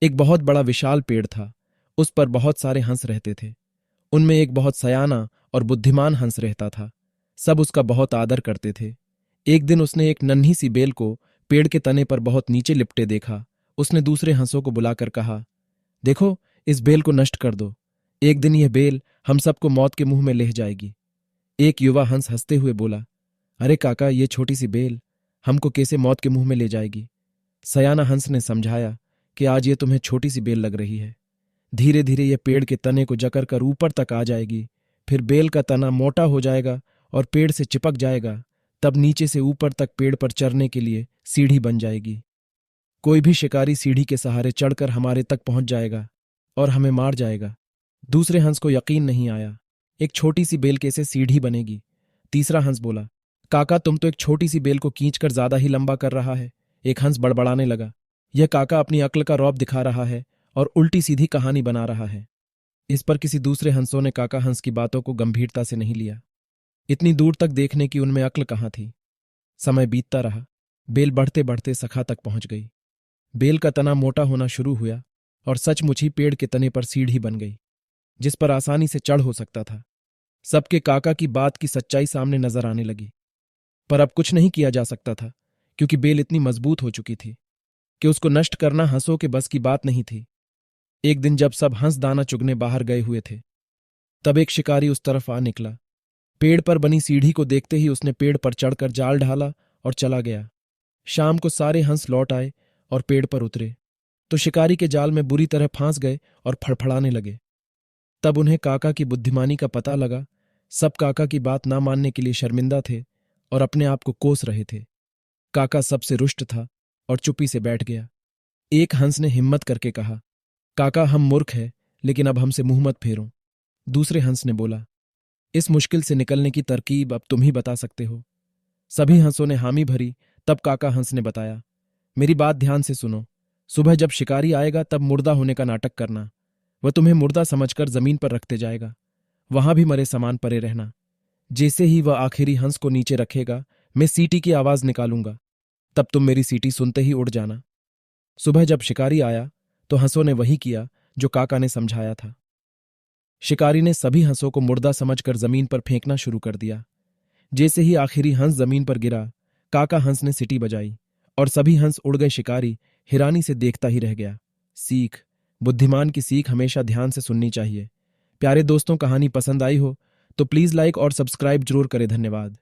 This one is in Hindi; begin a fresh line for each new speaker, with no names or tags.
एक बहुत बड़ा विशाल पेड़ था। उस पर बहुत सारे हंस रहते थे। उनमें एक बहुत सयाना और बुद्धिमान हंस रहता था। सब उसका बहुत आदर करते थे। एक दिन उसने एक नन्ही सी बेल को पेड़ के तने पर बहुत नीचे लिपटे देखा। उसने दूसरे हंसों को बुलाकर कहा, देखो, इस बेल को नष्ट कर दो। एक दिन यह बेल हम सबको मौत के मुंह में ले जाएगी। एक युवा हंस हंसते हुए बोला, अरे काका, ये छोटी सी बेल हमको कैसे मौत के मुंह में ले जाएगी। सयाना हंस ने समझाया कि आज ये तुम्हें छोटी सी बेल लग रही है। धीरे धीरे ये पेड़ के तने को जकड़ कर ऊपर तक आ जाएगी। फिर बेल का तना मोटा हो जाएगा और पेड़ से चिपक जाएगा। तब नीचे से ऊपर तक पेड़ पर चढ़ने के लिए सीढ़ी बन जाएगी। कोई भी शिकारी सीढ़ी के सहारे चढ़कर हमारे तक पहुंच जाएगा और हमें मार जाएगा। दूसरे हंस को यकीन नहीं आया। एक छोटी सी बेल कैसे सीढ़ी बनेगी। तीसरा हंस बोला, काका, तुम तो एक छोटी सी बेल को खींचकर ज्यादा ही लंबा कर रहा है। एक हंस बड़बड़ाने लगा, यह काका अपनी अक्ल का रौब दिखा रहा है और उल्टी सीधी कहानी बना रहा है। इस पर किसी दूसरे हंसों ने काका हंस की बातों को गंभीरता से नहीं लिया। इतनी दूर तक देखने की उनमें अक्ल कहाँ थी। समय बीतता रहा। बेल बढ़ते बढ़ते सखा तक पहुंच गई। बेल का तना मोटा होना शुरू हुआ और सचमुच ही पेड़ के तने पर सीढ़ी बन गई, जिस पर आसानी से चढ़ हो सकता था। सबके काका की बात की सच्चाई सामने नजर आने लगी। पर अब कुछ नहीं किया जा सकता था, क्योंकि बेल इतनी मजबूत हो चुकी थी कि उसको नष्ट करना हंसों के बस की बात नहीं थी। एक दिन जब सब हंस दाना चुगने बाहर गए हुए थे, तब एक शिकारी उस तरफ आ निकला। पेड़ पर बनी सीढ़ी को देखते ही उसने पेड़ पर चढ़कर जाल ढाला और चला गया। शाम को सारे हंस लौट आए और पेड़ पर उतरे तो शिकारी के जाल में बुरी तरह फांस गए और फड़फड़ाने लगे। तब उन्हें काका की बुद्धिमानी का पता लगा। सब काका की बात ना मानने के लिए शर्मिंदा थे और अपने आप को कोस रहे थे। काका सबसे रुष्ट था और चुप्पी से बैठ गया। एक हंस ने हिम्मत करके कहा, काका, हम मूर्ख हैं, लेकिन अब हमसे मुंह मत फेरो। दूसरे हंस ने बोला, इस मुश्किल से निकलने की तरकीब अब तुम ही बता सकते हो। सभी हंसों ने हामी भरी। तब काका हंस ने बताया, मेरी बात ध्यान से सुनो। सुबह जब शिकारी आएगा तब मुर्दा होने का नाटक करना। वह तुम्हें मुर्दा समझकर जमीन पर रखते जाएगा। वहां भी मरे समान परे रहना। जैसे ही वह आखिरी हंस को नीचे रखेगा, मैं सीटी की आवाज निकालूंगा। तब तुम मेरी सीटी सुनते ही उड़ जाना। सुबह जब शिकारी आया तो हंसों ने वही किया जो काका ने समझाया था। शिकारी ने सभी हंसों को मुर्दा समझकर जमीन पर फेंकना शुरू कर दिया। जैसे ही आखिरी हंस जमीन पर गिरा, काका हंस ने सीटी बजाई और सभी हंस उड़ गए। शिकारी हैरानी से देखता ही रह गया। सीख, बुद्धिमान की सीख हमेशा ध्यान से सुननी चाहिए। प्यारे दोस्तों, कहानी पसंद आई हो तो प्लीज लाइक और सब्सक्राइब जरूर करें। धन्यवाद।